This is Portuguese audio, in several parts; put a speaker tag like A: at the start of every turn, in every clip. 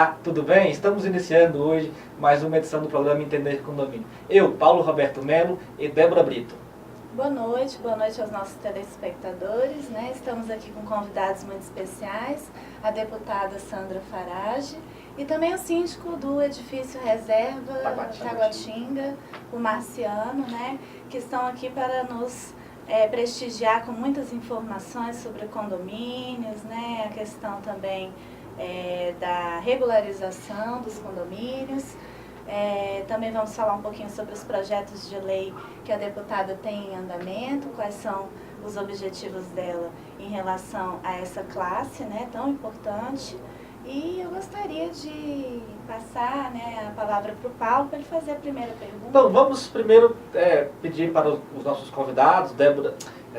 A: Olá, tudo bem? Estamos iniciando hoje mais uma edição do programa Entender Condomínio. Eu, Paulo Roberto Melo e Débora Brito.
B: Boa noite aos nossos telespectadores, né? Estamos aqui com convidados muito especiais, a deputada Sandra Farage e também o síndico do edifício Reserva Taguatinga, o Marciano, né? Que estão aqui para nos prestigiar com muitas informações sobre condomínios, né? A questão também da regularização dos condomínios. Também vamos falar um pouquinho sobre os projetos de lei que a deputada tem em andamento, quais são os objetivos dela em relação a essa classe, né, tão importante. E eu gostaria de passar, né, a palavra para o Paulo para ele fazer a primeira pergunta.
A: Então, vamos primeiro pedir para os nossos convidados,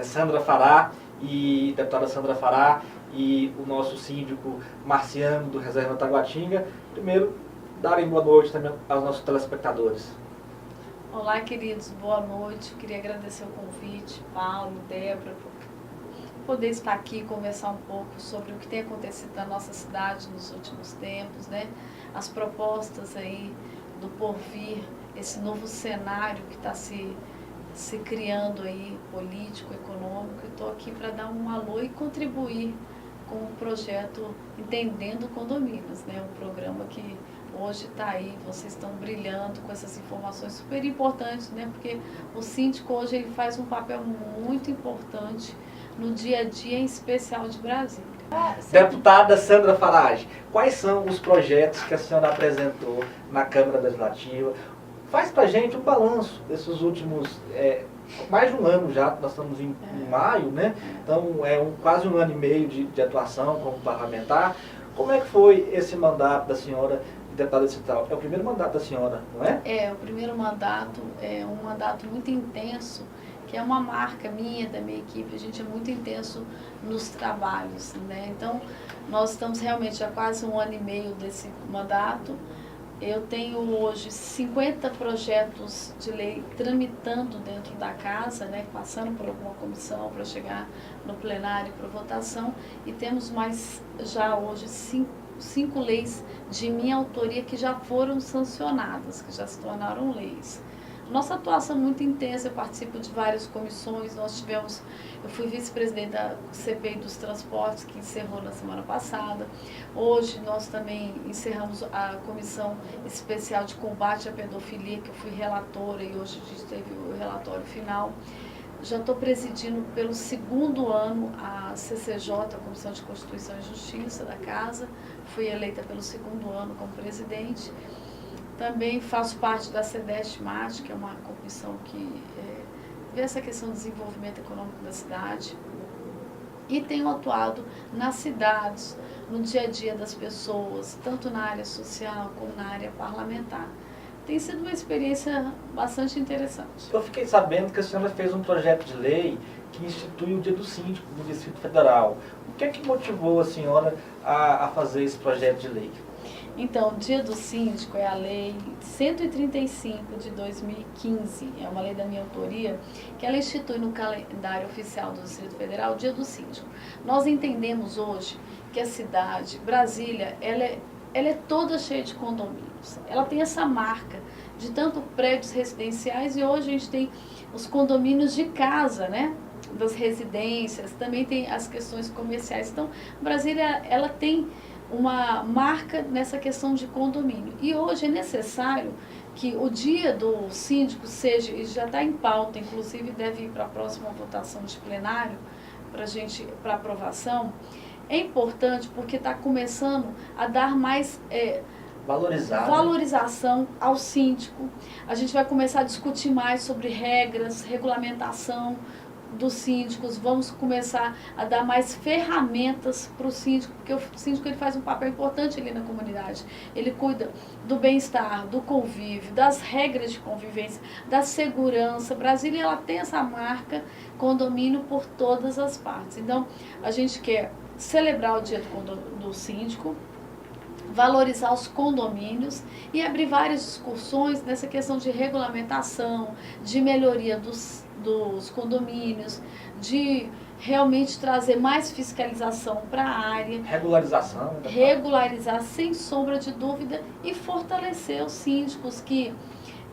A: Sandra Fará e deputada Sandra Fará e o nosso síndico Marciano do Reserva Taguatinga, primeiro darem boa noite também aos nossos telespectadores.
C: Olá, queridos, boa noite. Queria agradecer o convite, Paulo, Débora, por poder estar aqui e conversar um pouco sobre o que tem acontecido na nossa cidade nos últimos tempos, né? As propostas aí do porvir, esse novo cenário que está se criando aí, político, econômico. Estou aqui para dar um alô e contribuir com o projeto Entendendo Condomínios, né? Um programa que hoje está aí, vocês estão brilhando com essas informações super importantes, né? Porque o síndico hoje ele faz um papel muito importante no dia a dia, em especial de Brasília.
A: Deputada Sandra Farage, quais são os projetos que a senhora apresentou na Câmara Legislativa? Faz pra gente um balanço desses últimos, mais de um ano já, nós estamos em maio, né? Então quase um ano e meio de atuação como parlamentar. Como é que foi esse mandato da senhora, deputada distrital? É o primeiro mandato da senhora, não é?
C: O primeiro mandato é um mandato muito intenso, que é uma marca minha, da minha equipe. A gente é muito intenso nos trabalhos, né? Então, nós estamos realmente há quase um ano e meio desse mandato. Eu tenho hoje 50 projetos de lei tramitando dentro da casa, né, passando por alguma comissão para chegar no plenário para votação, e temos mais já hoje cinco leis de minha autoria que já foram sancionadas, que já se tornaram leis. Nossa atuação é muito intensa, eu participo de várias comissões. Eu fui vice-presidente da CPI dos Transportes, que encerrou na semana passada. Hoje nós também encerramos a Comissão Especial de Combate à Pedofilia, que eu fui relatora, e hoje a gente teve o relatório final. Já estou presidindo pelo segundo ano a CCJ, a Comissão de Constituição e Justiça da Casa. Fui eleita pelo segundo ano como presidente. Também faço parte da CEDEST-MAT, que é uma comissão que vê essa questão do desenvolvimento econômico da cidade. E tenho atuado nas cidades, no dia a dia das pessoas, tanto na área social como na área parlamentar. Tem sido uma experiência bastante interessante.
A: Eu fiquei sabendo que a senhora fez um projeto de lei que institui o Dia do Síndico do Distrito Federal. O que é que motivou a senhora a fazer esse projeto de lei?
C: Então, o Dia do Síndico é a Lei 135 de 2015, é uma lei da minha autoria, que ela institui no calendário oficial do Distrito Federal o Dia do Síndico. Nós entendemos hoje que a cidade, Brasília, ela é toda cheia de condomínios. Ela tem essa marca de tanto prédios residenciais, e hoje a gente tem os condomínios de casa, né? Das residências, também tem as questões comerciais. Então, Brasília, ela tem uma marca nessa questão de condomínio. E hoje é necessário que o dia do síndico seja, e já está em pauta, inclusive deve ir para a próxima votação de plenário, para aprovação. É importante porque está começando a dar mais valorização ao síndico. A gente vai começar a discutir mais sobre regras, regulamentação dos síndicos, vamos começar a dar mais ferramentas para o síndico, porque o síndico ele faz um papel importante ali na comunidade. Ele cuida do bem-estar, do convívio, das regras de convivência, da segurança. Brasília, ela tem essa marca condomínio por todas as partes. Então, a gente quer celebrar o dia do síndico, valorizar os condomínios e abrir várias discussões nessa questão de regulamentação, de melhoria dos condomínios, de realmente trazer mais fiscalização para a área,
A: Regularização. Né?
C: regularizar sem sombra de dúvida e fortalecer os síndicos que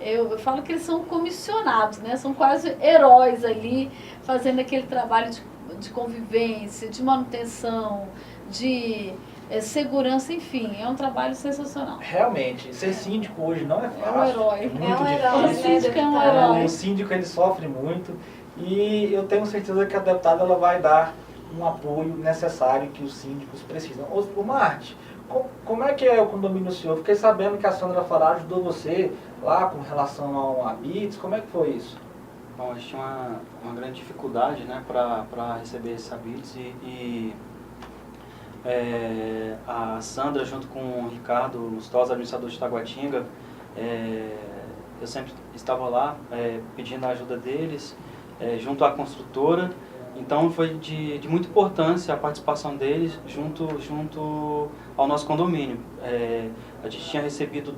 C: eu falo que eles são comissionados, né? São quase heróis ali, fazendo aquele trabalho de convivência, de manutenção, de segurança, enfim, é um trabalho sensacional.
A: Realmente, ser síndico hoje não é fácil.
C: É um herói.
A: É muito
B: É um
A: difícil.
B: herói,
C: O síndico é um
B: deputada?
C: herói.
A: O síndico ele sofre muito e eu tenho certeza que a deputada ela vai dar um apoio necessário que os síndicos precisam. Ô Marte, como é que é o condomínio do senhor? Fiquei sabendo que a Sandra Farage ajudou você lá com relação ao Habits. Como é que foi isso?
D: Bom, a gente tinha uma grande dificuldade, né, para receber esses Habits a Sandra, junto com o Ricardo Lustosa, administrador de Taguatinga, eu sempre estava lá pedindo a ajuda deles, junto à construtora. Então foi de muita importância a participação deles junto ao nosso condomínio. A gente tinha recebido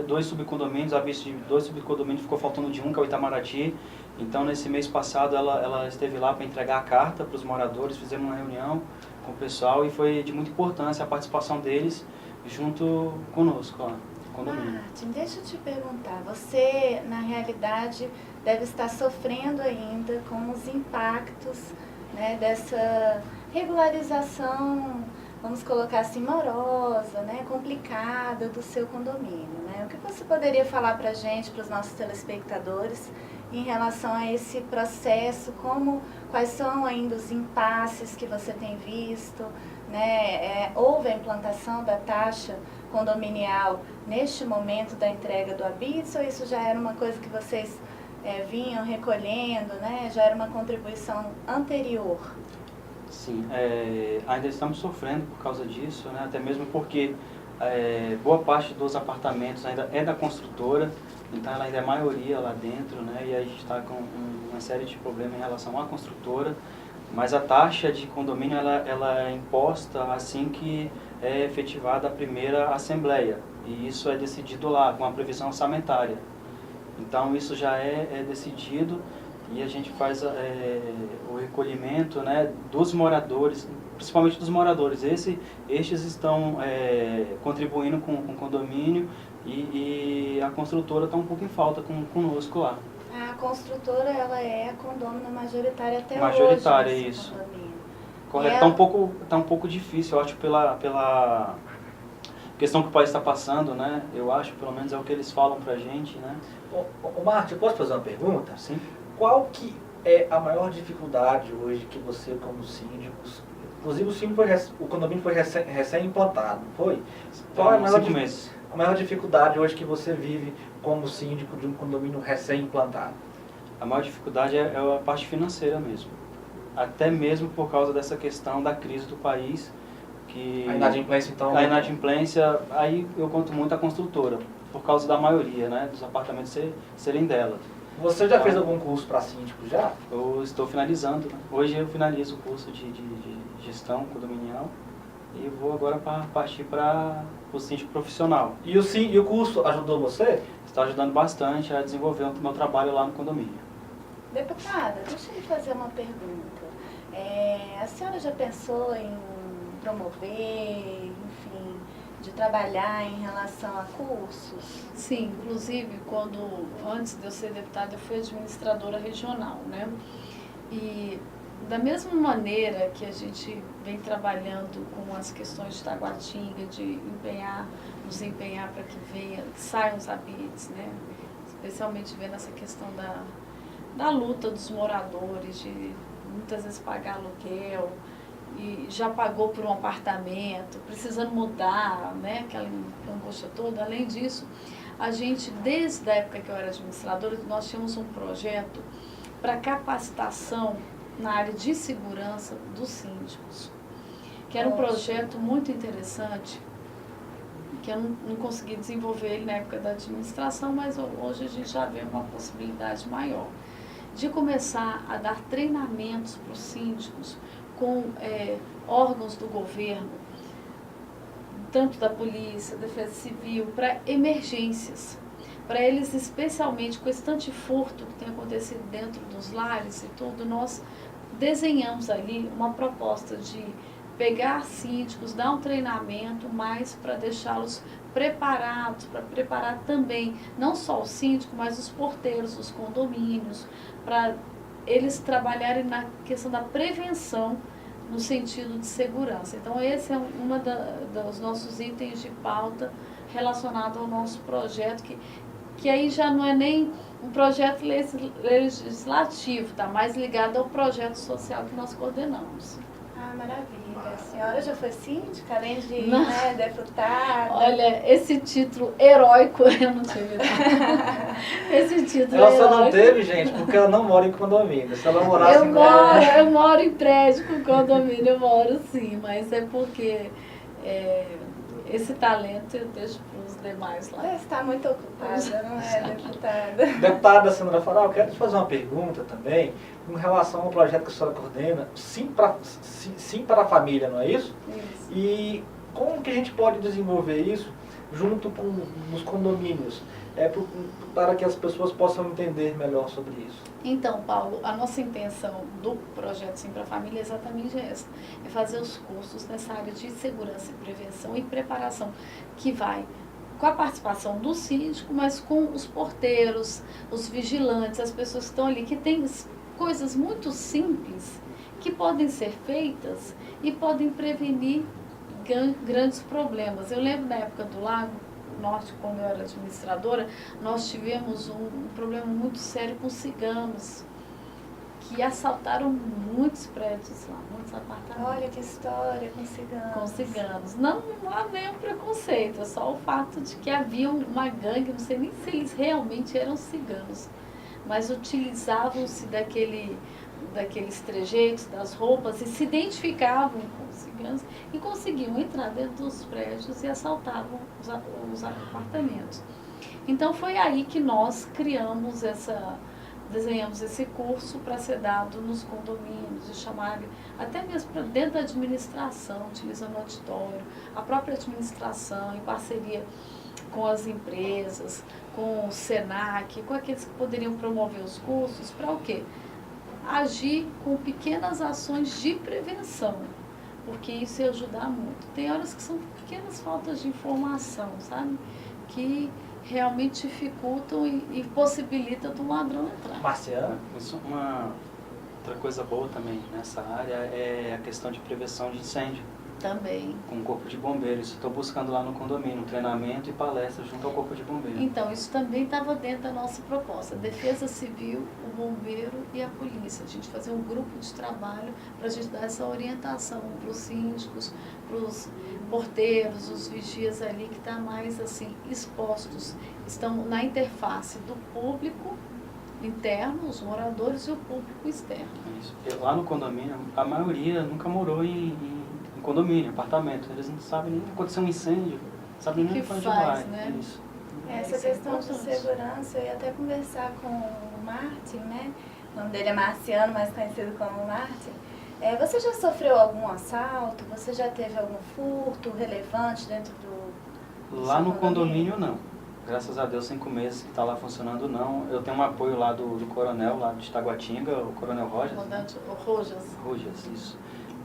D: 2 subcondomínios, a vista de 2 subcondomínios ficou faltando de um, que é o Itamaraty. Então nesse mês passado ela esteve lá para entregar a carta para os moradores, fizemos uma reunião com o pessoal e foi de muita importância a participação deles junto conosco lá no condomínio.
B: Martin, deixa eu te perguntar, você na realidade deve estar sofrendo ainda com os impactos, né, dessa regularização, vamos colocar assim, morosa, né, complicada do seu condomínio, né? O que você poderia falar para a gente, para os nossos telespectadores, em relação a esse processo, quais são ainda os impasses que você tem visto, né? Houve a implantação da taxa condominial neste momento da entrega do Habits, ou isso já era uma coisa que vocês vinham recolhendo, né? Já era uma contribuição anterior?
D: Sim, ainda estamos sofrendo por causa disso, né? Até mesmo porque boa parte dos apartamentos ainda é da construtora, então ela ainda é maioria lá dentro, né? E a gente está com uma série de problemas em relação à construtora, mas a taxa de condomínio ela é imposta assim que é efetivada a primeira assembleia, e isso é decidido lá com a previsão orçamentária. Então isso já é decidido e a gente faz o recolhimento, né, dos moradores, principalmente dos moradores. Estes estão contribuindo com o condomínio e a construtora está um pouco em falta conosco lá.
B: A construtora, ela é a condômina majoritária até
D: Majoritária,
B: hoje.
D: isso.
B: Condomínio.
D: Correto, tá um pouco difícil, eu acho, pela questão que o país está passando, né? Eu acho, pelo menos é o que eles falam pra gente, né?
A: Ô Marte, eu posso fazer uma pergunta?
D: Sim.
A: Qual que é a maior dificuldade hoje que você, como síndico, inclusive o condomínio foi recém-implantado, não foi? Qual é a maior
D: 5 meses.
A: A maior dificuldade hoje que você vive como síndico de um condomínio recém-implantado?
D: A maior dificuldade é a parte financeira mesmo. Até mesmo por causa dessa questão da crise do país.
A: A inadimplência, então...
D: A inadimplência, aí eu conto muito a construtora, por causa da maioria, né, dos apartamentos serem dela.
A: Você já fez algum curso para síndico já?
D: Eu estou finalizando, né? Hoje eu finalizo o curso de gestão condominial e vou agora partir para o síndico profissional.
A: E o curso ajudou você?
D: Está ajudando bastante a desenvolver o meu trabalho lá no condomínio.
B: Deputada, deixa eu lhe fazer uma pergunta. A senhora já pensou em promover, enfim, de trabalhar em relação a cursos?
C: Sim, inclusive, antes de eu ser deputada, eu fui administradora regional, né? E da mesma maneira que a gente vem trabalhando com as questões de Taguatinga, de nos empenhar para que saiam os Habits, né? Especialmente vendo essa questão da luta dos moradores, de muitas vezes pagar aluguel, e já pagou por um apartamento, precisando mudar, né, aquela angústia toda. Além disso, a gente, desde a época que eu era administradora, nós tínhamos um projeto para capacitação na área de segurança dos síndicos, que era um projeto muito interessante, que eu não consegui desenvolver ele na época da administração, mas hoje a gente já vê uma possibilidade maior de começar a dar treinamentos para os síndicos com órgãos do governo, tanto da polícia, defesa civil, para emergências. para eles, especialmente com esse tanto de furto que tem acontecido dentro dos lares e tudo, nós desenhamos ali uma proposta de pegar síndicos, dar um treinamento, mas para deixá-los preparados, para preparar também, não só o síndico, mas os porteiros, os condomínios, para eles trabalharem na questão da prevenção no sentido de segurança. Então, esse é um dos nossos itens de pauta relacionado ao nosso projeto, que aí já não é nem um projeto legislativo, está mais ligado ao projeto social que nós coordenamos.
B: Ah, maravilha. A senhora já foi síndica, além de deputada?
C: Olha, esse título heróico eu não tive. Esse título
A: Ela
C: heróico.
A: só não teve, gente, porque ela não mora em condomínio. Se ela morasse em condomínio...
C: Eu moro em prédio com condomínio, eu moro sim, mas é porque esse talento eu deixo para os demais lá.
B: Você está muito ocupada, não é, deputada?
A: Deputada Sandra Faral, eu quero te fazer uma pergunta também, em relação ao projeto que a senhora coordena, Sim para a Família, não é isso?
C: Isso.
A: E como que a gente pode desenvolver isso junto com os condomínios, para que as pessoas possam entender melhor sobre isso?
C: Então, Paulo, a nossa intenção do projeto Sim para a Família é exatamente essa, é fazer os cursos nessa área de segurança e prevenção e preparação, que vai com a participação do síndico, mas com os porteiros, os vigilantes, as pessoas que estão ali, que têm coisas muito simples que podem ser feitas e podem prevenir grandes problemas. Eu lembro na época do Lago Norte, quando eu era administradora, nós tivemos um problema muito sério com ciganos, que assaltaram muitos prédios lá, muitos apartamentos.
B: Olha que história com ciganos.
C: Com ciganos. Não há nenhum preconceito, é só o fato de que havia uma gangue, não sei nem se eles realmente eram ciganos, mas utilizavam-se daqueles trejeitos, das roupas, e se identificavam com os ciganos e conseguiam entrar dentro dos prédios e assaltavam os apartamentos. Então foi aí que nós desenhamos esse curso para ser dado nos condomínios, e chamar até mesmo para dentro da administração, utilizando o auditório, a própria administração, em parceria com as empresas, com o SENAC, com aqueles que poderiam promover os cursos, para o quê? Agir com pequenas ações de prevenção, porque isso ia ajudar muito. Tem horas que são pequenas faltas de informação, sabe? Que realmente dificultam e possibilitam do ladrão entrar.
A: Marciana?
D: Uma outra coisa boa também nessa área é a questão de prevenção de incêndio.
C: Também.
D: Com o Corpo de Bombeiros. Estou buscando lá no condomínio treinamento e palestra junto ao Corpo de Bombeiros.
C: Então, isso também estava dentro da nossa proposta. Defesa Civil, o bombeiro e a polícia. A gente fazer um grupo de trabalho para a gente dar essa orientação para os síndicos, para os porteiros, os vigias ali que estão mais assim expostos. Estão na interface do público interno, os moradores, e o público externo.
D: Isso. Lá no condomínio, a maioria nunca morou em condomínio, apartamento. Eles não sabem nem acontecer um incêndio, não sabem nem
C: que
D: onde
C: faz,
D: vai.
C: né?
D: Isso.
B: Essa
C: Isso é
B: questão de
C: importante.
B: segurança, eu ia até conversar com o Martin, né? O nome dele é Marciano, mais conhecido como Martin. Você já sofreu algum assalto? Você já teve algum furto relevante dentro do
D: Lá
B: seu
D: no condomínio, não. Graças a Deus, 5 meses que está lá funcionando, não. Eu tenho um apoio lá do coronel, lá de Taguatinga, o coronel Rojas.
C: Comandante Rojas.
D: Rojas, isso.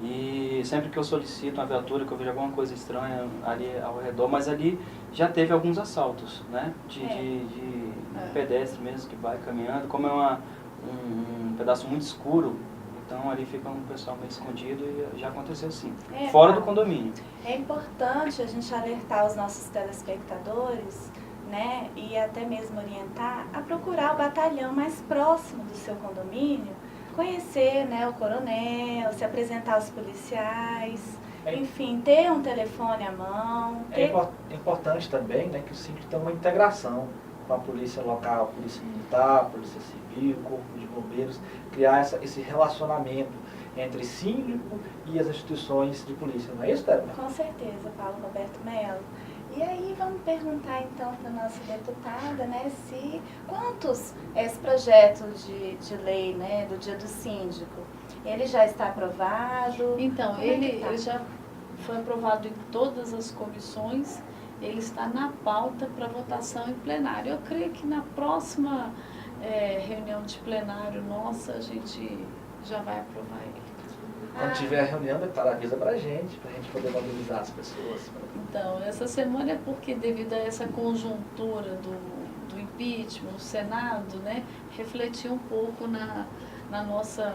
D: E sempre que eu solicito uma viatura, que eu vejo alguma coisa estranha ali ao redor, mas ali já teve alguns assaltos, né? De pedestre mesmo, que vai caminhando. Como é um pedaço muito escuro, então ali fica um pessoal meio escondido, e já aconteceu sim. Fora do condomínio.
B: É importante a gente alertar os nossos telespectadores, né? E até mesmo orientar a procurar o batalhão mais próximo do seu condomínio, conhecer, né, o coronel, se apresentar aos policiais, enfim, ter um telefone à mão.
A: É importante também, né, que o síndico tenha uma integração com a polícia local, polícia militar, polícia civil, corpo de bombeiros, criar esse relacionamento entre síndico e as instituições de polícia, não é isso, Débora?
B: Com certeza, Paulo Roberto Melo. E aí vamos perguntar então para a nossa deputada, né, quantos esse projeto de lei, né, do Dia do Síndico, ele já está aprovado?
C: Então,
B: Como é que
C: ele
B: tá?
C: já foi aprovado em todas as comissões ele está na pauta para votação em plenário. Eu creio que na próxima reunião de plenário nossa, a gente já vai aprovar ele.
A: Quando tiver a reunião, avisa pra gente poder mobilizar as pessoas.
C: Então, essa semana é porque devido a essa conjuntura do impeachment, o Senado, né, refletiu um pouco na nossa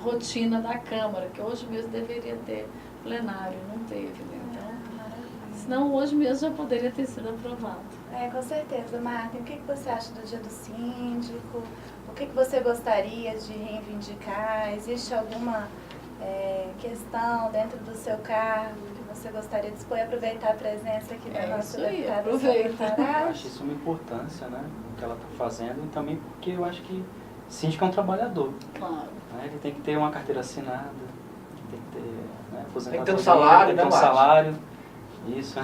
C: rotina da Câmara, que hoje mesmo deveria ter plenário, não teve, né? Então, senão hoje mesmo já poderia ter sido aprovado.
B: Com certeza. Marta, o que você acha do Dia do Síndico? O que você gostaria de reivindicar? Existe alguma questão dentro do seu cargo que você gostaria de expor e aproveitar a presença aqui da nossa deputada?
D: Eu acho isso uma importância, né, o que ela está fazendo, e também porque eu acho que síndico é um trabalhador.
C: Claro.
D: Né, ele tem que ter uma carteira assinada, tem que ter, né,
A: tem que ter um salário,
D: tem que ter um salário. Isso.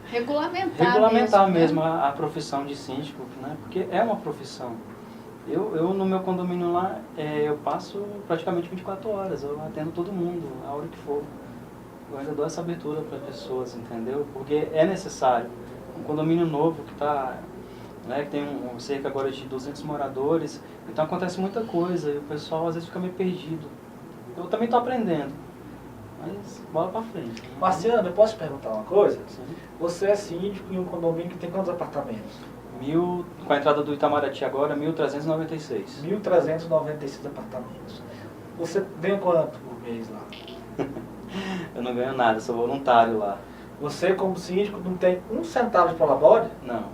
C: Regulamentar
D: mesmo,
C: né?
D: a profissão de síndico, né, porque é uma profissão. Eu no meu condomínio lá, eu passo praticamente 24 horas, eu atendo todo mundo, a hora que for. Eu ainda dou essa abertura para as pessoas, entendeu? Porque é necessário. Um condomínio novo que está, né, que tem cerca agora de 200 moradores, então acontece muita coisa e o pessoal às vezes fica meio perdido. Eu também estou aprendendo, mas bola para frente.
A: Marciano, eu posso te perguntar uma coisa?
D: Sim.
A: Você é síndico em um condomínio que tem quantos apartamentos?
D: Com a entrada do Itamaraty agora, 1.396.
A: 1.396 apartamentos. Você ganha quanto por mês lá?
D: Eu não ganho nada, sou voluntário lá.
A: Você, como síndico, não tem um centavo de prolabore?
D: Não.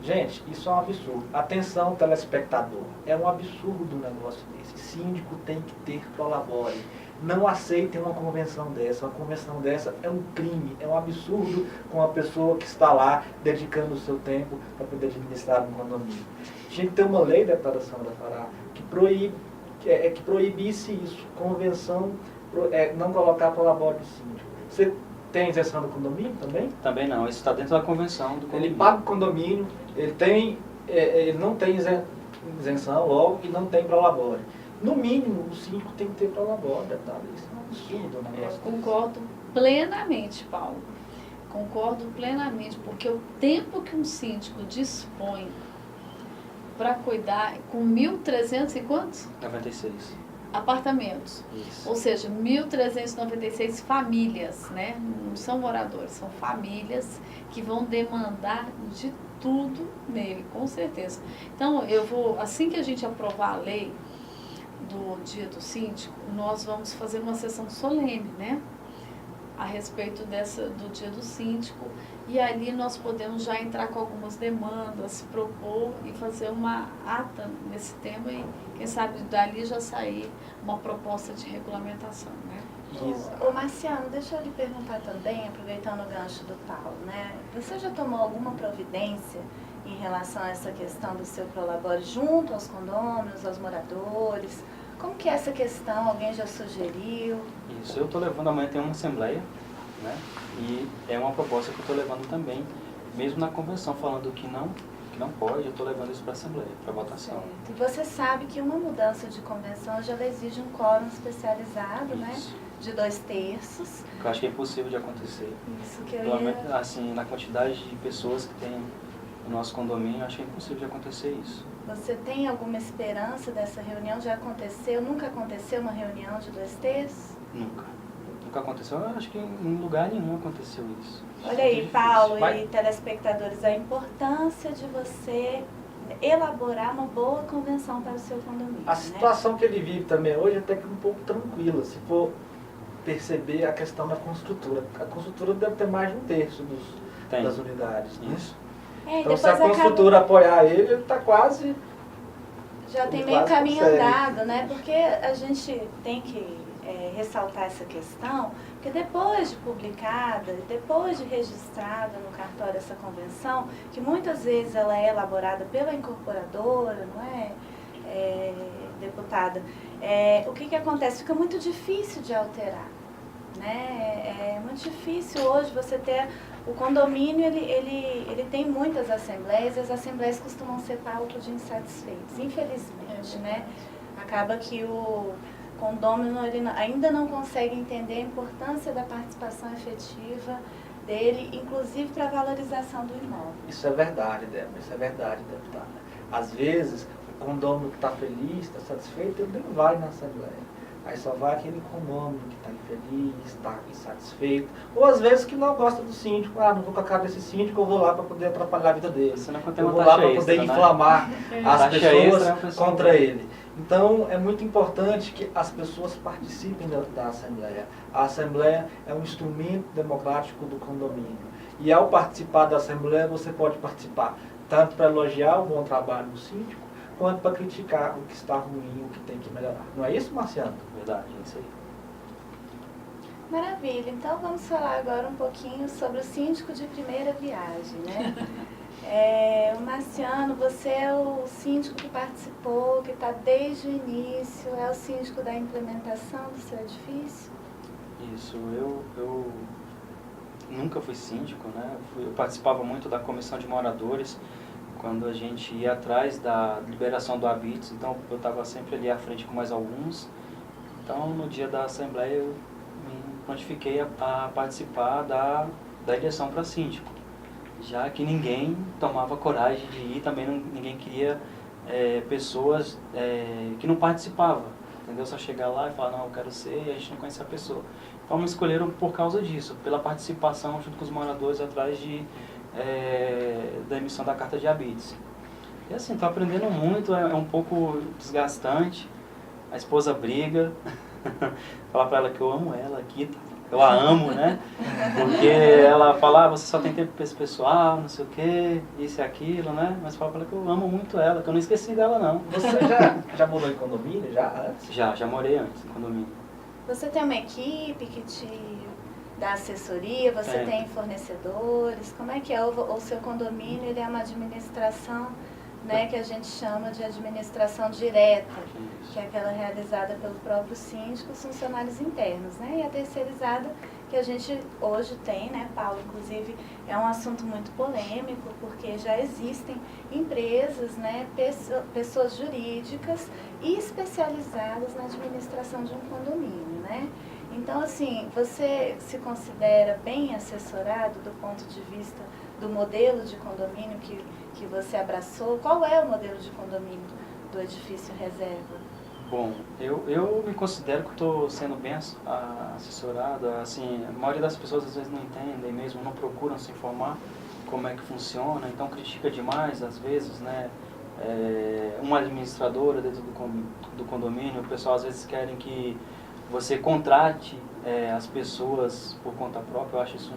A: Gente, isso é um absurdo. Atenção, telespectador. É um absurdo um negócio desse. Síndico tem que ter prolabore. Não aceitem uma convenção dessa. Uma convenção dessa é um crime, é um absurdo com uma pessoa que está lá dedicando o seu tempo para poder administrar um condomínio. Tinha que ter uma lei, deputada Sandra Fará, que proibisse isso. Convenção, não colocar prolabore do síndico. Você tem isenção do condomínio também?
D: Também não, isso está dentro da convenção do condomínio.
A: Ele paga o condomínio, ele não tem isenção logo e não tem prolabore. No mínimo, o síndico tem que ter prolabore, deputado. Isso é um absurdo. Um negócio
C: Concordo plenamente, Paulo. Concordo plenamente, porque o tempo que um síndico dispõe para cuidar com 1.300 e quantos?
D: 96.
C: Apartamentos.
D: Isso.
C: Ou seja, 1.396 famílias, né? Não são moradores, são famílias que vão demandar de tudo nele, com certeza. Então, assim que a gente aprovar a lei do Dia do Síndico, nós vamos fazer uma sessão solene, né? A respeito do Dia do Síndico, e ali nós podemos já entrar com algumas demandas, propor e fazer uma ata nesse tema e quem sabe dali já sair uma proposta de regulamentação, né?
B: Ô Marciano, deixa eu lhe perguntar também, aproveitando o gancho do Paulo, né? Você já tomou alguma providência em relação a essa questão do seu prolabore junto aos condôminos, aos moradores? Como que é essa questão? Alguém já sugeriu?
D: Isso, eu estou levando, amanhã tem uma assembleia, né? E é uma proposta que eu estou levando também, mesmo na convenção, falando que não pode, eu estou levando isso para a assembleia, para votação.
B: Certo. E você sabe que uma mudança de convenção já exige um quórum especializado, né? De 2/3.
D: Eu acho que é impossível de acontecer.
B: Isso que eu ia...
D: Assim, na quantidade de pessoas que tem no nosso condomínio, acho que é impossível de acontecer isso.
B: Você tem alguma esperança dessa reunião? Já aconteceu? Nunca aconteceu uma reunião de 2/3?
D: Nunca. Nunca aconteceu. Eu acho que em lugar nenhum aconteceu isso.
B: Olha aí, Paulo e telespectadores, a importância de você elaborar uma boa convenção para o seu condomínio.
A: A situação que ele vive também hoje é até que um pouco tranquila, se for perceber a questão da construtora. A construtora deve ter mais de 1/3 das unidades. Né?
D: Isso.
A: Então, se a construtora apoiar ele está quase...
B: Já tem meio caminho andado, né? Porque a gente tem que ressaltar essa questão, porque depois de publicada, depois de registrada no cartório essa convenção, que muitas vezes ela é elaborada pela incorporadora, não é, deputada? O que acontece? Fica muito difícil de alterar, né? É muito difícil hoje você ter... O condomínio, ele tem muitas assembleias, e as assembleias costumam ser palco de insatisfeitos, infelizmente, né? Acaba que o condomínio ainda não consegue entender a importância da participação efetiva dele, inclusive para a valorização do imóvel.
A: Isso é verdade, Débora, isso é verdade, deputada. Às vezes, o condômino que está feliz, está satisfeito, ele nem vai na Assembleia. Aí só vai aquele condômino que está infeliz, está insatisfeito. Ou às vezes que não gosta do síndico. Ah, não vou com a cara desse síndico, eu vou lá para poder atrapalhar a vida dele.
D: Você não
A: Eu vou lá para poder inflamar as pessoas contra ele. Então, é muito importante que as pessoas participem da Assembleia. A Assembleia é um instrumento democrático do condomínio. E ao participar da Assembleia, você pode participar tanto para elogiar o bom trabalho do síndico, quanto para criticar o que está ruim, o que tem que melhorar. Não é isso, Marciano?
D: Verdade, é isso aí.
B: Maravilha. Então, vamos falar agora um pouquinho sobre o síndico de primeira viagem, né? O Marciano, você é o síndico que participou, que está desde o início, é o síndico da implementação do seu edifício?
D: Isso, eu nunca fui síndico, né? Eu participava muito da comissão de moradores, quando a gente ia atrás da liberação do habites, então eu estava sempre ali à frente com mais alguns. Então, no dia da Assembleia, eu me prontifiquei a participar da eleição para síndico, já que ninguém tomava coragem de ir, também ninguém queria pessoas que não participavam, entendeu? Só chegar lá e falar, não, eu quero ser, e a gente não conhece a pessoa. Então, me escolheram por causa disso, pela participação junto com os moradores atrás da emissão da carta de habites. E assim, estou aprendendo muito, é um pouco desgastante, a esposa briga, falar para ela que eu amo ela aqui, eu a amo, né? Porque ela fala, você só tem tempo para esse pessoal, não sei o que, isso e aquilo, né? Mas fala para ela que eu amo muito ela, que eu não esqueci dela não.
A: Você já morou em condomínio, já antes?
D: Já morei antes em condomínio.
B: Você tem uma equipe que te dá assessoria, você tem fornecedores, como é que é? O seu condomínio, ele é uma administração, né, que a gente chama de administração direta, que é aquela realizada pelo próprio síndico, os funcionários internos, né? E a terceirizada que a gente hoje tem, né, Paulo? Inclusive, é um assunto muito polêmico, porque já existem empresas, né, pessoas jurídicas e especializadas na administração de um condomínio, né? Então, assim, você se considera bem assessorado do ponto de vista do modelo de condomínio que você abraçou? Qual é o modelo de condomínio do edifício reserva?
D: Bom, eu me considero que estou sendo bem assessorado. Assim, a maioria das pessoas às vezes não entendem mesmo, não procuram se informar como é que funciona, então critica demais às vezes, né? Uma administradora dentro do condomínio, o pessoal às vezes querem que você contrate as pessoas por conta própria. Eu acho isso,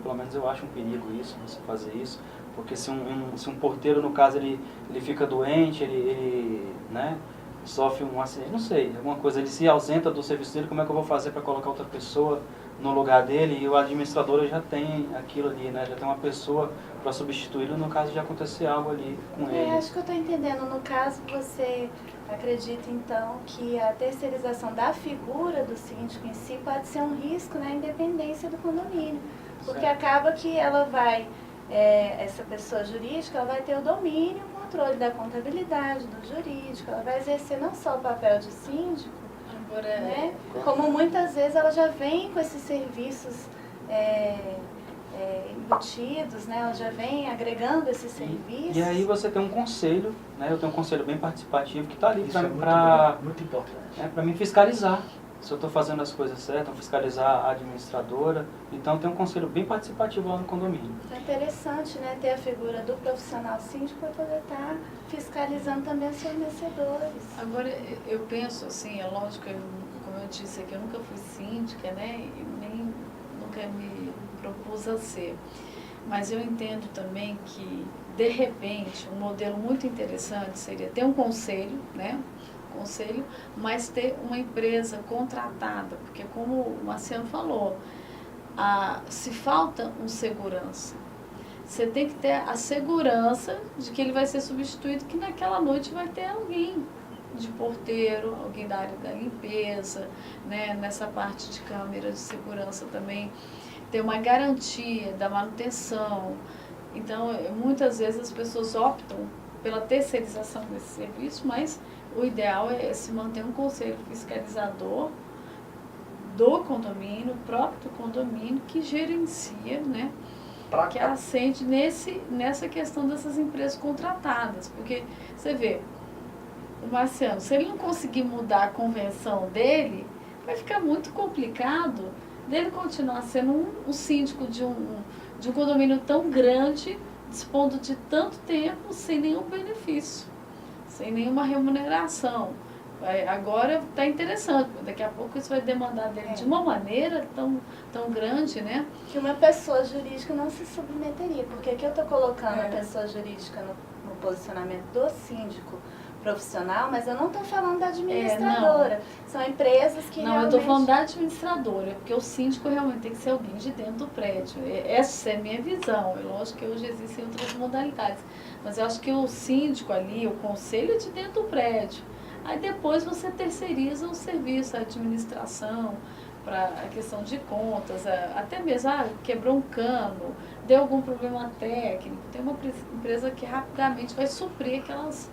D: pelo menos eu acho um perigo isso, você fazer isso, porque se um porteiro, no caso, ele fica doente, ele né, sofre um acidente, não sei, alguma coisa, ele se ausenta do serviço dele, como é que eu vou fazer para colocar outra pessoa no lugar dele? E o administrador já tem aquilo ali, né, já tem uma pessoa para substituí-lo no caso de acontecer algo ali com ele.
B: Acho que eu estou entendendo. No caso, você acredita, então, que a terceirização da figura do síndico em si pode ser um risco na independência do condomínio, porque acaba que ela vai, essa pessoa jurídica, ela vai ter o domínio, o controle da contabilidade, do jurídico, ela vai exercer não só o papel de síndico, né, como muitas vezes ela já vem com esses serviços embutidos, né? Ela já vem agregando esses serviços.
D: E aí você tem um conselho, né? Eu tenho um conselho bem participativo que está ali
A: muito importante.
D: Para me fiscalizar se eu estou fazendo as coisas certas, fiscalizar a administradora. Então tem um conselho bem participativo lá no condomínio.
B: É interessante, né? Ter a figura do profissional síndico para poder estar fiscalizando também os fornecedores.
C: Agora, eu penso assim, é lógico, como eu disse aqui, eu nunca fui síndica, né? E nem nunca me propus a ser. Mas eu entendo também que, de repente, um modelo muito interessante seria ter um conselho, né? Conselho, mas ter uma empresa contratada, porque como o Marciano falou, se falta um segurança, você tem que ter a segurança de que ele vai ser substituído, que naquela noite vai ter alguém de porteiro, alguém da área da limpeza, né? Nessa parte de câmera de segurança também, ter uma garantia da manutenção. Então, muitas vezes as pessoas optam pela terceirização desse serviço, mas o ideal é se manter um conselho fiscalizador do condomínio, o próprio do condomínio, que gerencia, né? Que acende nessa questão dessas empresas contratadas. Porque você vê, o Marciano, se ele não conseguir mudar a convenção dele, vai ficar muito complicado dele continuar sendo um síndico de um condomínio tão grande, dispondo de tanto tempo, sem nenhum benefício, sem nenhuma remuneração. Agora está interessante, daqui a pouco isso vai demandar dele de uma maneira tão grande, né?
B: Que uma pessoa jurídica não se submeteria, porque aqui eu estou colocando a pessoa jurídica no posicionamento do síndico profissional, mas eu não estou falando da administradora. São empresas que
C: Não,
B: realmente...
C: eu estou falando da administradora, porque o síndico realmente tem que ser alguém de dentro do prédio. Essa é a minha visão. É lógico que hoje existem outras modalidades, mas eu acho que o síndico ali, o conselho é de dentro do prédio. Aí depois você terceiriza o serviço, a administração, para a questão de contas, até mesmo, quebrou um cano, deu algum problema técnico, tem uma empresa que rapidamente vai suprir aquelas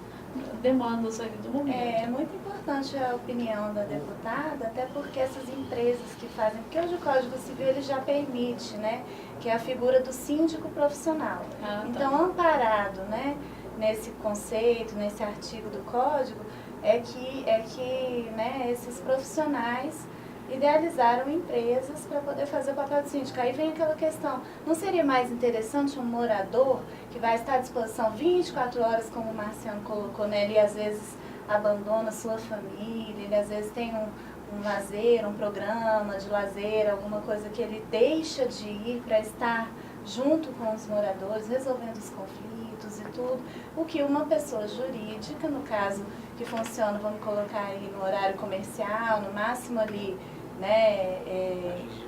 C: demandas ali do momento.
B: É muito importante a opinião da deputada, até porque essas empresas que fazem, porque hoje o Código Civil ele já permite, né, que é a figura do síndico profissional. Então, amparado, né, nesse conceito, nesse artigo do Código, é que né, esses profissionais idealizaram empresas para poder fazer o papel de síndico. Aí vem aquela questão, não seria mais interessante um morador que vai estar à disposição 24 horas, como o Marciano colocou, né? Ele às vezes abandona sua família, ele às vezes tem um lazer, um programa de lazer, alguma coisa que ele deixa de ir para estar junto com os moradores, resolvendo os conflitos e tudo, o que uma pessoa jurídica, no caso que funciona, vamos colocar aí no horário comercial, no máximo ali, né,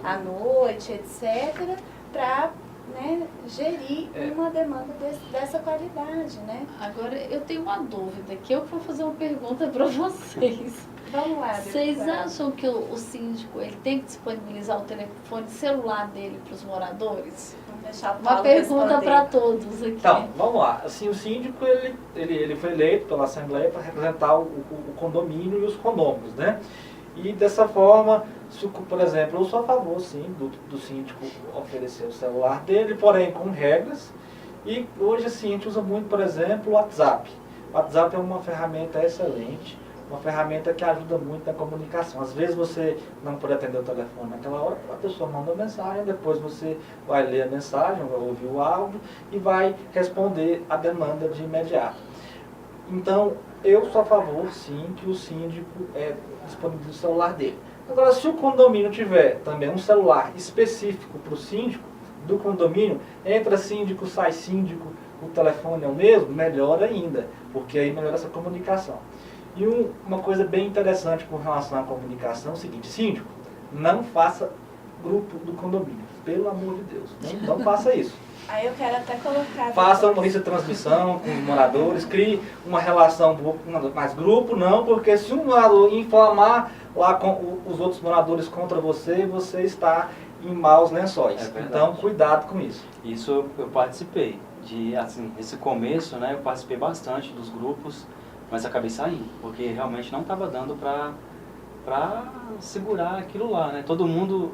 B: à noite, etc., para, né, gerir uma demanda dessa qualidade, né?
C: Agora, eu tenho uma dúvida, que eu vou fazer uma pergunta para vocês.
B: Vamos lá,
C: Vocês acham que o síndico ele tem que disponibilizar o telefone celular dele para os moradores?
B: Vamos deixar o
C: Uma
B: Paulo
C: pergunta para
B: responder.
C: todos aqui.
A: Então, vamos lá. Assim, o síndico ele foi eleito pela Assembleia para representar o condomínio e os condôminos, né? E dessa forma, por exemplo, eu sou a favor, sim, do síndico oferecer o celular dele, porém com regras. E hoje assim, a gente usa muito, por exemplo, o WhatsApp. O WhatsApp é uma ferramenta excelente, uma ferramenta que ajuda muito na comunicação. Às vezes você não pode atender o telefone naquela hora, a pessoa manda uma mensagem, depois você vai ler a mensagem, vai ouvir o áudio e vai responder a demanda de imediato. Então, eu sou a favor, sim, que o síndico disponibilize o celular dele. Agora, se o condomínio tiver também um celular específico para o síndico do condomínio, entra síndico, sai síndico, o telefone é o mesmo, melhor ainda, porque aí melhora essa comunicação. E uma coisa bem interessante com relação à comunicação é o seguinte: síndico, não faça grupo do condomínio, pelo amor de Deus, não faça isso.
B: Aí eu quero até colocar...
A: Faça uma lista de transmissão com os moradores, crie uma relação, mas grupo não, porque se um morador inflamar lá com os outros moradores contra você, você está em maus lençóis. Então, cuidado com isso.
D: Isso eu participei. Assim, nesse começo, né, eu participei bastante dos grupos, mas acabei saindo, porque realmente não estava dando para segurar aquilo lá, né? Todo mundo...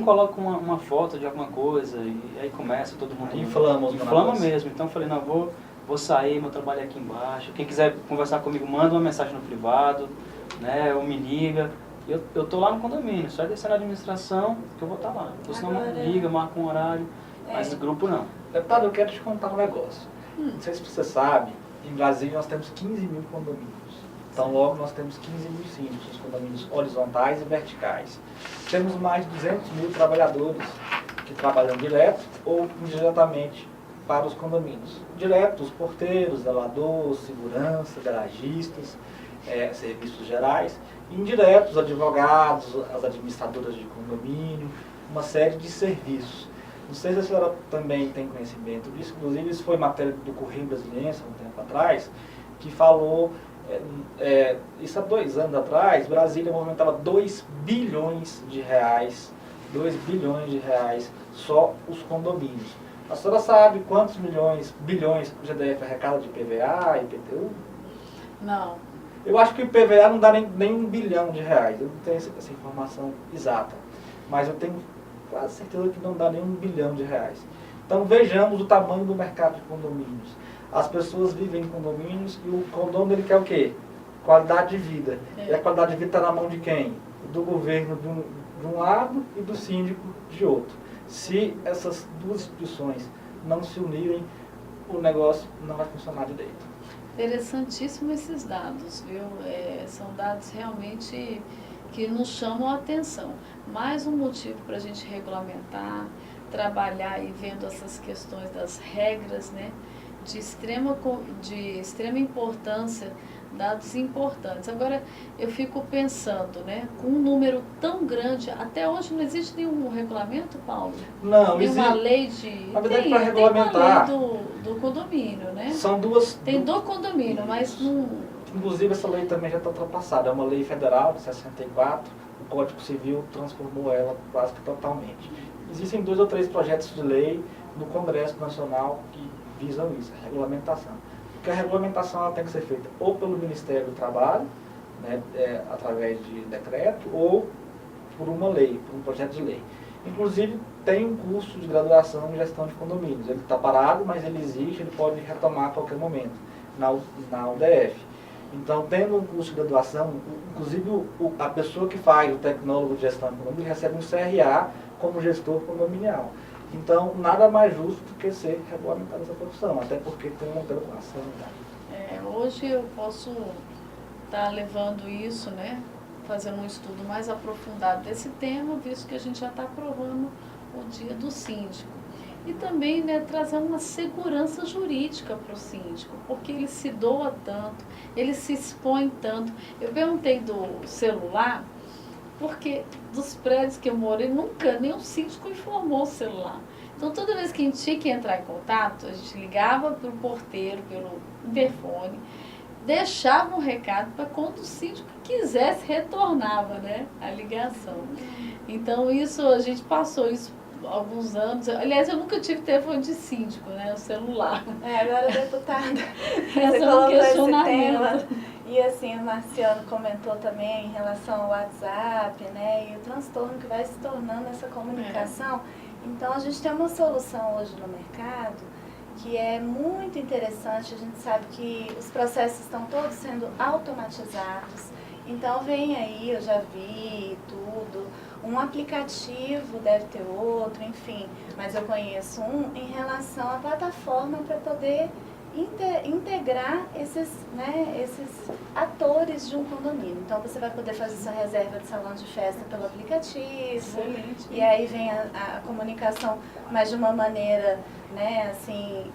D: coloca uma foto de alguma coisa e aí começa todo mundo... Inflama mesmo. Então eu falei, não, vou sair, meu trabalho é aqui embaixo. Quem quiser conversar comigo, manda uma mensagem no privado, né, ou me liga. Eu tô lá no condomínio, só descer na administração que eu vou estar lá. Ou senão liga, marca um horário, mas grupo não.
A: Deputado, eu quero te contar um negócio. Não sei se você sabe, em Brasília nós temos 15 mil condomínios. Então logo nós temos 15 mil síndicos, os condomínios horizontais e verticais. Temos mais de 200 mil trabalhadores que trabalham direto ou indiretamente para os condomínios. Direto, os porteiros, zeladores, segurança, garagistas, serviços gerais. Indiretos, advogados, as administradoras de condomínio, uma série de serviços. Não sei se a senhora também tem conhecimento disso, inclusive isso foi matéria do Correio Brasiliense, há um tempo atrás, que falou, isso há 2 anos atrás, Brasília movimentava 2 bilhões de reais, 2 bilhões de reais, só os condomínios. A senhora sabe quantos bilhões o GDF arrecada de PVA e IPTU?
C: Não.
A: Eu acho que o IPVA não dá nem R$1 bilhão, eu não tenho essa informação exata, mas eu tenho quase certeza que não dá nem R$1 bilhão. Então vejamos o tamanho do mercado de condomínios. As pessoas vivem em condomínios e o condomínio ele quer o quê? Qualidade de vida. E a qualidade de vida está na mão de quem? Do governo de um lado e do síndico de outro. Se essas duas instituições não se unirem, o negócio não vai funcionar direito.
C: Interessantíssimo esses dados, viu? São dados realmente que nos chamam a atenção. Mais um motivo para a gente regulamentar, trabalhar e vendo essas questões das regras, né? De extrema importância, dados importantes. Agora, eu fico pensando, né, com um número tão grande, até hoje não existe nenhum regulamento, Paulo?
A: Não,
C: existe. Nenhuma lei de...
A: Na verdade, para regulamentar...
C: Tem uma lei do condomínio, né?
A: São duas...
C: Tem do condomínio, mas não...
A: Inclusive, essa lei também já está ultrapassada. É uma lei federal de 64, o Código Civil transformou ela quase que totalmente. Existem 2 ou 3 projetos de lei no Congresso Nacional que visam isso, a regulamentação. Porque a regulamentação ela tem que ser feita ou pelo Ministério do Trabalho, né, através de decreto, ou por uma lei, por um projeto de lei. Inclusive, tem um curso de graduação em gestão de condomínios. Ele está parado, mas ele existe, ele pode retomar a qualquer momento na UDF. Então, tendo um curso de graduação, inclusive a pessoa que faz, o tecnólogo de gestão de condomínio, recebe um CRA como gestor condominial. Então, nada mais justo do que ser regulamentada essa profissão, até porque tem uma graduação.
C: Hoje eu posso estar levando isso, né, fazendo um estudo mais aprofundado desse tema, visto que a gente já está aprovando o dia do síndico. E também, né, trazer uma segurança jurídica para o síndico, porque ele se doa tanto, ele se expõe tanto. Eu perguntei do celular, porque dos prédios que eu morei, nunca nenhum síndico informou o celular. Então, toda vez que a gente tinha que entrar em contato, a gente ligava para o porteiro, pelo interfone, deixava um recado para quando o síndico quisesse, retornava, né, a ligação. Então, isso, a gente passou isso alguns anos. Aliás, eu nunca tive telefone de síndico, né, o celular.
B: Agora, deputada,
C: você
B: colocou esse tema. E assim, o Marciano comentou também em relação ao WhatsApp, né, e o transtorno que vai se tornando essa comunicação. Então, a gente tem uma solução hoje no mercado que é muito interessante. A gente sabe que os processos estão todos sendo automatizados. Então, vem aí, eu já vi tudo, um aplicativo, deve ter outro, enfim, mas eu conheço um em relação à plataforma para poder integrar esses atores de um condomínio. Então, você vai poder fazer sua reserva de salão de festa pelo aplicativo.
C: Excelente.
B: E aí vem a comunicação, mas de uma maneira, né, assim,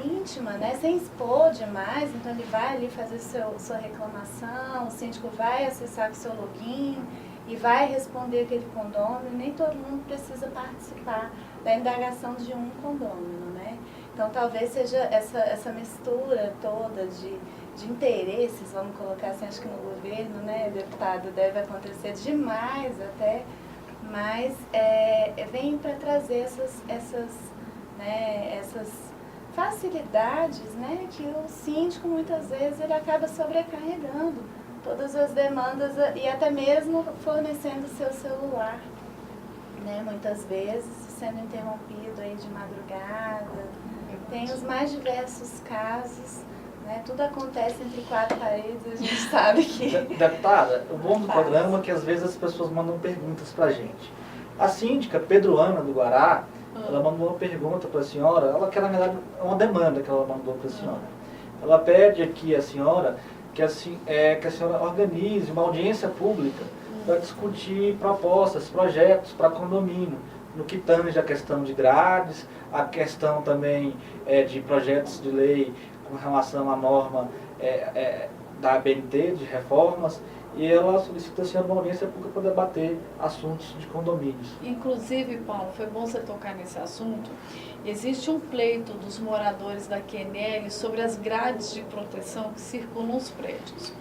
B: íntima, né, sem expor demais. Então, ele vai ali fazer sua reclamação, o síndico vai acessar com o seu login e vai responder aquele condômino. Nem todo mundo precisa participar da indagação de um condômino, né? Então, talvez seja essa mistura toda de interesses, vamos colocar assim, acho que no governo, né, deputado, deve acontecer demais até, mas vem para trazer essas facilidades, né, que o síndico, muitas vezes, ele acaba sobrecarregando todas as demandas e até mesmo fornecendo seu celular, né, muitas vezes sendo interrompido aí de madrugada. Tem os mais diversos casos, né? Tudo acontece entre 4 paredes, a gente sabe que...
A: Deputada, o bom do programa é que às vezes as pessoas mandam perguntas pra gente. A síndica Pedroana do Guará, ela mandou uma pergunta para a senhora, ela quer, na verdade, uma demanda que ela mandou para a senhora. Ela pede aqui a senhora que a senhora organize uma audiência pública para discutir propostas, projetos para condomínio, no que tange a questão de grades, a questão também de projetos de lei com relação à norma da ABNT, de reformas, e ela solicita a senhora uma audiência pública para debater assuntos de condomínios.
C: Inclusive, Paulo, foi bom você tocar nesse assunto. Existe um pleito dos moradores da QNL sobre as grades de proteção que circulam nos prédios.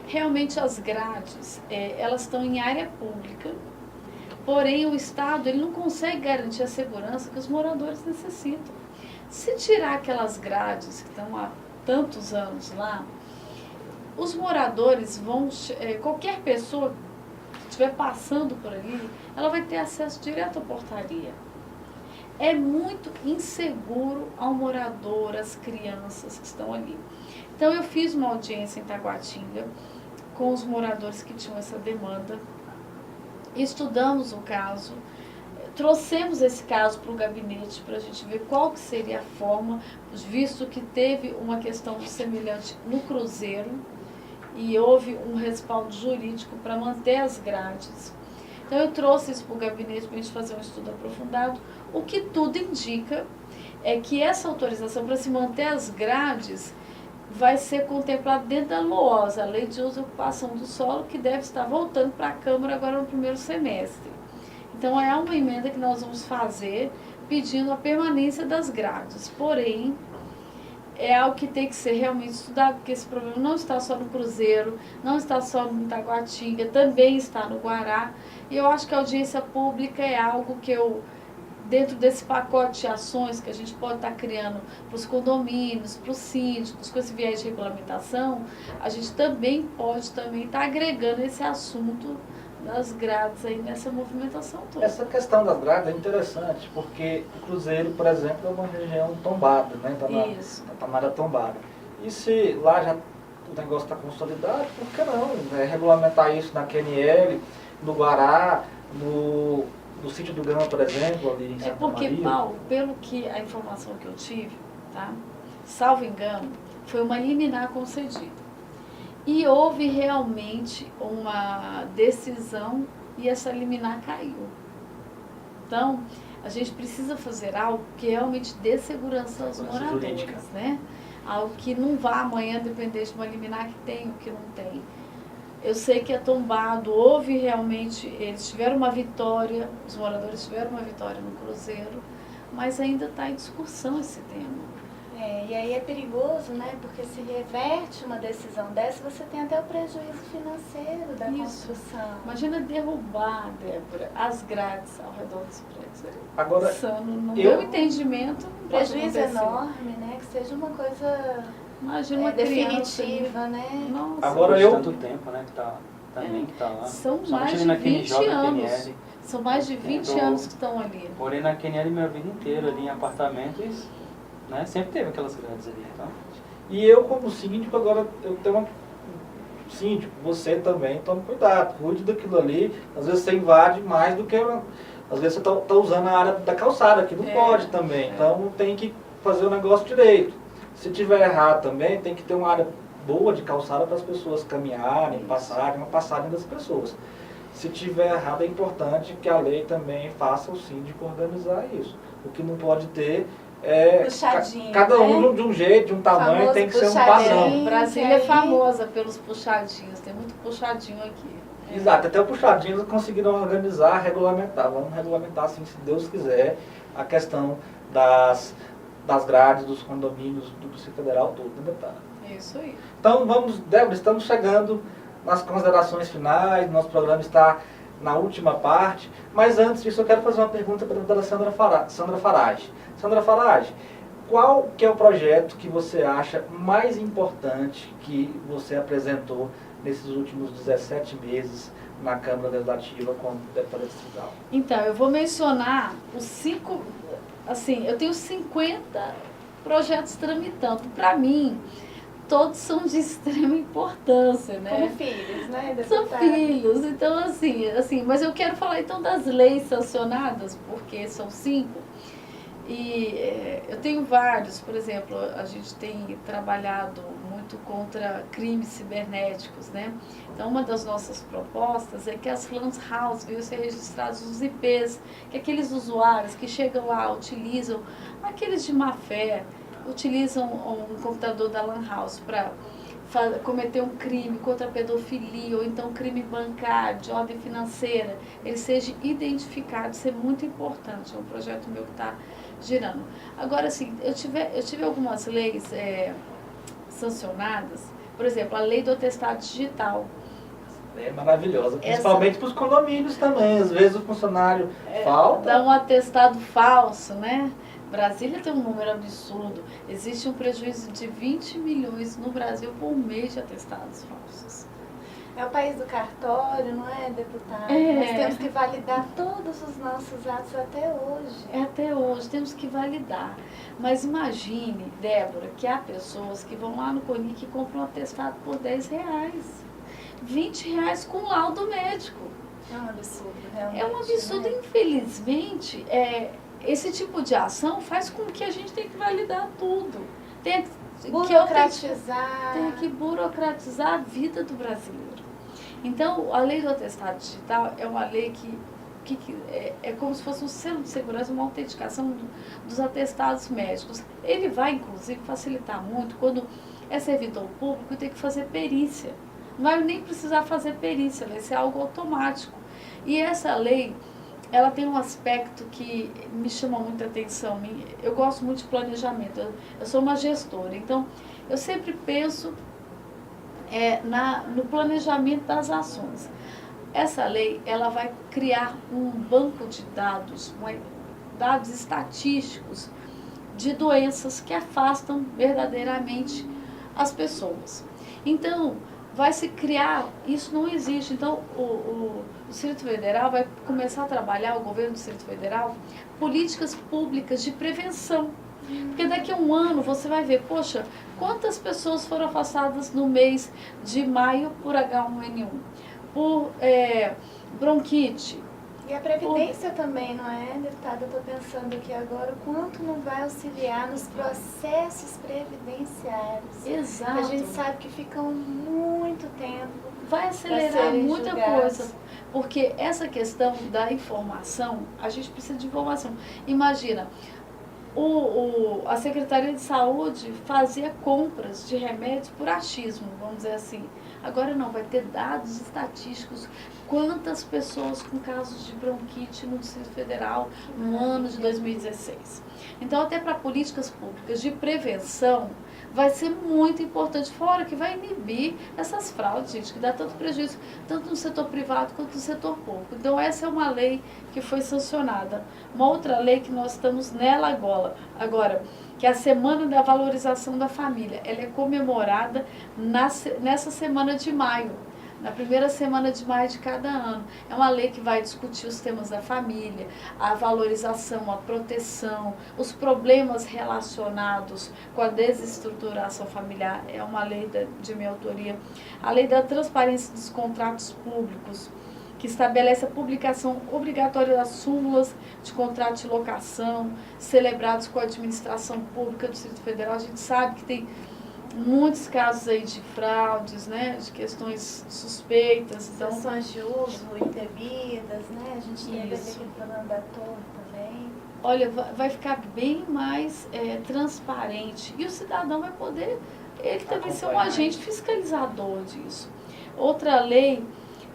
C: Realmente as grades, elas estão em área pública, porém o Estado ele não consegue garantir a segurança que os moradores necessitam. Se tirar aquelas grades que estão há tantos anos lá, Os moradores vão, qualquer pessoa que estiver passando por ali, ela vai ter acesso direto à portaria. É muito inseguro ao morador, às crianças que estão ali. Então eu fiz uma audiência em Taguatinga com os moradores que tinham essa demanda, estudamos o caso, trouxemos esse caso para o gabinete para a gente ver qual que seria a forma, visto que teve uma questão semelhante no Cruzeiro e houve um respaldo jurídico para manter as grades. Então eu trouxe isso para o gabinete para a gente fazer um estudo aprofundado. O que tudo indica é que essa autorização para se manter as grades vai ser contemplada dentro da LOAS, a Lei de Uso e Ocupação do Solo, que deve estar voltando para a Câmara agora no primeiro semestre. Então, é uma emenda que nós vamos fazer pedindo a permanência das grades. Porém, é algo que tem que ser realmente estudado, porque esse problema não está só no Cruzeiro, não está só no Taguatinga, também está no Guará. E eu acho que a audiência pública é algo que dentro desse pacote de ações que a gente pode estar criando para os condomínios, para os síndicos, com esse viés de regulamentação, a gente também pode estar agregando esse assunto das grades aí nessa movimentação toda.
A: Essa questão das grades é interessante, porque o Cruzeiro, por exemplo, é uma região tombada, né? Está na área tombada. E se lá já o negócio está consolidado, por que não? Regulamentar isso na QNL, no Guará, no sítio do Gama, por exemplo, ali em Santa Maria.
C: Paulo, pelo que a informação que eu tive, tá? Salvo engano, foi uma liminar concedida. E houve realmente uma decisão e essa liminar caiu. Então, a gente precisa fazer algo que realmente dê segurança aos moradores, né? Algo que não vá amanhã depender de uma liminar que tem ou que não tem. Eu sei que é tombado, houve realmente, eles tiveram uma vitória, os moradores tiveram uma vitória no Cruzeiro, mas ainda está em discussão esse tema.
B: E aí é perigoso, né? Porque se reverte uma decisão dessa, você tem até o prejuízo financeiro da construção.
C: Imagina derrubar, Débora, as grades ao redor dos prédios.
A: Agora,
C: no meu entendimento, não
B: prejuízo enorme, né? Que seja uma coisa definitiva, né?
C: Nossa,
A: agora
D: tanto tempo, né, que tá também que tá lá.
C: São mais de 20 anos. São mais de 20 anos que estão ali.
D: Porém, na QNL minha vida inteira, ali em apartamentos, né, sempre teve aquelas grades ali, então.
A: E eu, como síndico, agora eu tenho uma... Síndico, você também, tome cuidado, cuide daquilo ali. Às vezes você invade mais do que... Às vezes você está usando a área da calçada, que não pode também. Então tem que fazer o negócio direito. Se tiver errado também, tem que ter uma área boa de calçada para as pessoas caminharem, passarem, uma passagem das pessoas. Se tiver errado, é importante que a lei também faça o síndico organizar isso. O que não pode ter cada um de um jeito, de um tamanho, famoso tem que ser um padrão.
C: Brasília é famosa pelos puxadinhos, tem muito puxadinho aqui.
A: Exato, até o puxadinho conseguiram organizar, regulamentar. Vamos regulamentar, assim, se Deus quiser, a questão das grades, dos condomínios, do Distrito Federal todo, no detalhe.
C: Isso aí.
A: Então vamos, Débora, estamos chegando nas considerações finais, nosso programa está na última parte, mas antes disso eu quero fazer uma pergunta para a doutora Sandra Farage. Sandra Farage, qual que é o projeto que você acha mais importante que você apresentou nesses últimos 17 meses na Câmara Legislativa como deputada distrital?
C: Então, eu vou mencionar os 5, assim, eu tenho 50 projetos tramitando. Para mim, todos são de extrema importância, né?
B: Como filhos, né?
C: São filhos, então assim, mas eu quero falar então das leis sancionadas, porque são 5. E eu tenho vários, por exemplo, a gente tem trabalhado muito contra crimes cibernéticos, né? Então, uma das nossas propostas é que as LAN houses venham ser registrados os IPs, que aqueles usuários que chegam lá, utilizam, aqueles de má fé, utilizam um computador da LAN house para cometer um crime contra a pedofilia ou então crime bancário, de ordem financeira, ele seja identificado, isso é muito importante, é um projeto meu que está girando. Agora, assim, eu tive algumas leis sancionadas, por exemplo, a lei do atestado digital.
A: É maravilhosa, principalmente para os condomínios também, às vezes o funcionário falta.
C: Dá um atestado falso, né? Brasília tem um número absurdo. Existe um prejuízo de 20 milhões no Brasil por mês de atestados falsos.
B: É o país do cartório, não é, deputada?
C: É.
B: Nós temos que validar todos os nossos atos até hoje.
C: É até hoje, temos que validar. Mas imagine, Débora, que há pessoas que vão lá no CONIC e compram um atestado por R$10. R$20 com laudo médico.
B: É um absurdo, realmente.
C: É um absurdo,
B: né?
C: infelizmente. Esse tipo de ação faz com que a gente tenha que validar tudo. Tenha que burocratizar a vida do brasileiro. Então, a lei do atestado digital é uma lei que é como se fosse um selo de segurança, uma autenticação dos atestados médicos. Ele vai, inclusive, facilitar muito quando é servidor público e tem que fazer perícia. Não vai nem precisar fazer perícia, vai ser algo automático. E essa lei, ela tem um aspecto que me chama muita atenção. Eu gosto muito de planejamento, eu sou uma gestora, então eu sempre penso no planejamento das ações. Essa lei, ela vai criar um banco de dados, dados estatísticos de doenças que afastam verdadeiramente as pessoas. Então, vai se criar, isso não existe. Então, o Distrito Federal vai começar a trabalhar, o governo do Distrito Federal, políticas públicas de prevenção. Porque daqui a um ano você vai ver, poxa, quantas pessoas foram afastadas no mês de maio por H1N1, por bronquite.
B: E a Previdência também, não é, deputada? Eu estou pensando aqui agora o quanto não vai auxiliar nos processos previdenciários.
C: Exato.
B: A gente sabe que ficam muito tempo.
C: Vai acelerar
B: serem
C: muita
B: julgados.
C: coisa, porque essa questão da informação, a gente precisa de informação. Imagina, a Secretaria de Saúde fazia compras de remédios por achismo, vamos dizer assim. Agora não, vai ter dados estatísticos, quantas pessoas com casos de bronquite no Distrito Federal no ano de 2016. Então, até para políticas públicas de prevenção, vai ser muito importante, fora que vai inibir essas fraudes, gente, que dá tanto prejuízo, tanto no setor privado quanto no setor público. Então, essa é uma lei que foi sancionada. Uma outra lei que nós estamos nela agora, que é a Semana da Valorização da Família. Ela é comemorada nessa semana de maio, na primeira semana de maio de cada ano. É uma lei que vai discutir os temas da família, a valorização, a proteção, os problemas relacionados com a desestruturação familiar. É uma lei de minha autoria. A lei da transparência dos contratos públicos, que estabelece a publicação obrigatória das súmulas de contrato de locação celebrados com a administração pública do Distrito Federal. A gente sabe que tem muitos casos aí de fraudes, né, de questões suspeitas. Então,
B: Sanções de uso indevidas, né? A gente teve
C: Isso.
B: aquele problema da torre também.
C: olha, vai ficar bem mais transparente. E o cidadão vai poder, ele também ser um agente fiscalizador disso. Outra lei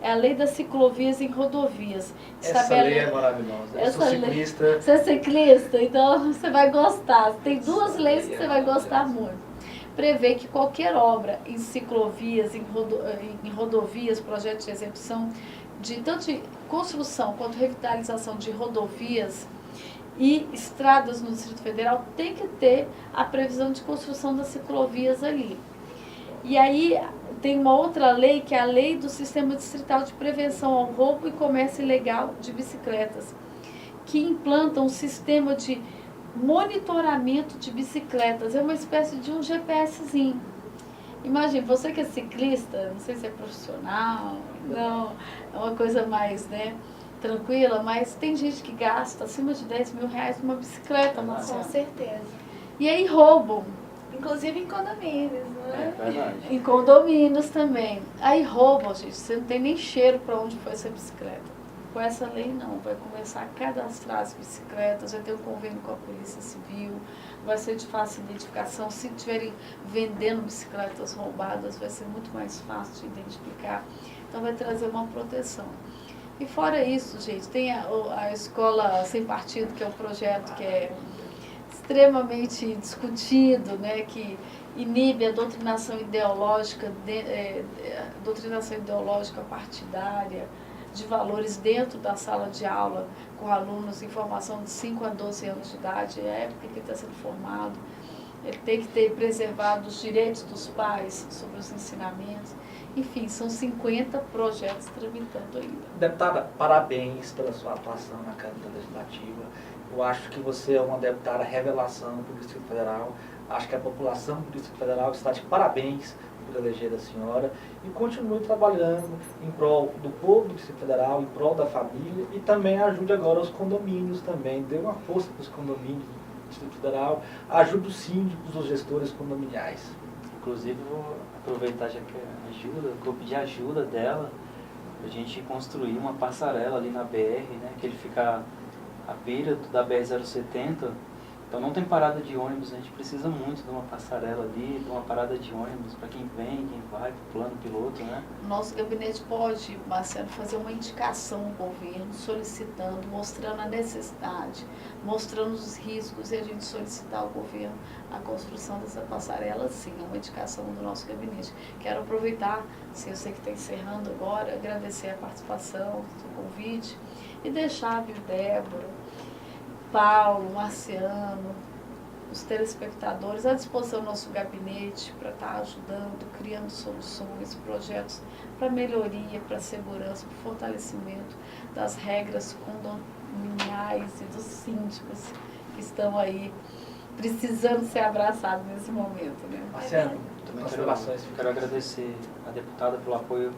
C: é a lei das ciclovias em rodovias.
A: Essa lei é maravilhosa. Eu sou ciclista.
C: Você é ciclista, então você vai gostar. Tem duas leis que você vai gostar muito. Prevê que qualquer obra em ciclovias, em rodovias, projetos de execução, tanto de construção quanto revitalização de rodovias e estradas no Distrito Federal, tem que ter a previsão de construção das ciclovias ali. E aí tem uma outra lei, que é a lei do Sistema Distrital de Prevenção ao Roubo e Comércio Ilegal de Bicicletas, que implanta um sistema de monitoramento de bicicletas. É uma espécie de um GPSzinho. Imagina, você que é ciclista, não sei se é profissional, não, é uma coisa mais, né, tranquila, mas tem gente que gasta acima de R$10 mil numa bicicleta,
B: Com certeza.
C: E aí roubam.
B: Inclusive em condomínios, não é?
D: É verdade.
C: Em condomínios também. Aí roubam, gente. Você não tem nem cheiro para onde foi essa bicicleta. Com essa lei não. Vai começar a cadastrar as bicicletas, vai ter um convênio com a Polícia Civil, vai ser de fácil identificação. Se estiverem vendendo bicicletas roubadas, vai ser muito mais fácil de identificar. Então vai trazer uma proteção. E fora isso, gente, tem a Escola Sem Partido, que é um projeto que é extremamente discutido, né, que inibe a doutrinação ideológica, doutrinação ideológica partidária, de valores dentro da sala de aula, com alunos em formação de 5 a 12 anos de idade, é a época que ele está sendo formado. Ele tem que ter preservado os direitos dos pais sobre os ensinamentos. Enfim, são 50 projetos tramitando ainda.
A: Deputada, parabéns pela sua atuação na Câmara Legislativa. Eu acho que você é uma deputada revelação para o Distrito Federal. Acho que a população do Distrito Federal está de parabéns por eleger a senhora e continue trabalhando em prol do povo do Distrito Federal, em prol da família e também ajude agora os condomínios também. Dê uma força para os condomínios do Distrito Federal, ajude os síndicos, os gestores condominiais.
D: Inclusive, vou aproveitar já que vou pedir ajuda dela para a gente construir uma passarela ali na BR, né, que ele fica à beira da BR-070. Então não tem parada de ônibus, a gente precisa muito de uma passarela ali, de uma parada de ônibus para quem vem, quem vai, para o plano piloto, né?
C: Nosso gabinete pode, Marcelo, fazer uma indicação ao governo, solicitando, mostrando a necessidade, mostrando os riscos e a gente solicitar ao governo a construção dessa passarela, sim, é uma indicação do nosso gabinete. Quero aproveitar, se eu sei que está encerrando agora, agradecer a participação, o convite e deixar, viu, Débora, Paulo, Marciano, os telespectadores à disposição do nosso gabinete para estar ajudando, criando soluções, projetos para melhoria, para segurança, para fortalecimento das regras condominiais e dos síndicos que estão aí precisando ser abraçados nesse momento, né?
A: Marciano,
D: Também
A: considerações.
D: quero agradecer a deputada pelo apoio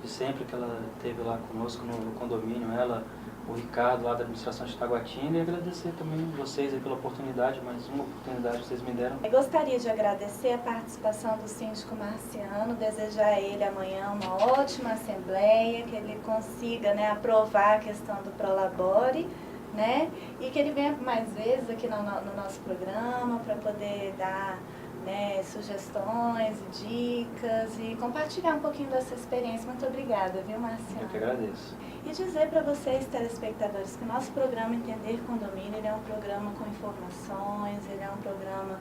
D: de sempre que ela teve lá conosco no condomínio, ela, o Ricardo lá da administração de Taguatinga, e agradecer também vocês aí pela oportunidade, mais uma oportunidade que vocês me deram.
B: Eu gostaria de agradecer a participação do síndico Marciano, desejar a ele amanhã uma ótima assembleia, que ele consiga, né, aprovar a questão do Prolabore, né, e que ele venha mais vezes aqui no nosso programa para poder dar, né, sugestões e dicas e compartilhar um pouquinho dessa experiência. Muito obrigada, viu, Marciano?
D: Eu que agradeço.
B: E dizer para vocês, telespectadores, que o nosso programa Entender Condomínio, ele é um programa com informações, ele é um programa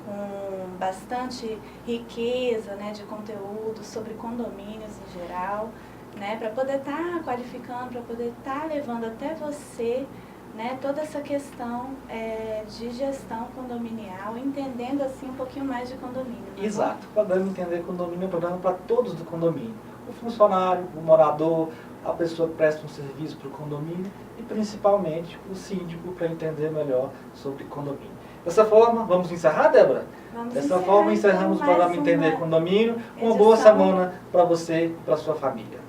B: com bastante riqueza, né, de conteúdo sobre condomínios em geral, né, para poder estar qualificando, para poder estar levando até você, né, toda essa questão de gestão condominial, entendendo assim um pouquinho mais de condomínio.
A: Exato. O programa Entender Condomínio é um programa para todos do condomínio. O funcionário, o morador, a pessoa que presta um serviço para o condomínio e principalmente o síndico para entender melhor sobre condomínio. Dessa forma, vamos encerrar, Débora? Dessa forma, encerramos o programa Entender Condomínio. Uma boa semana para você e para sua família.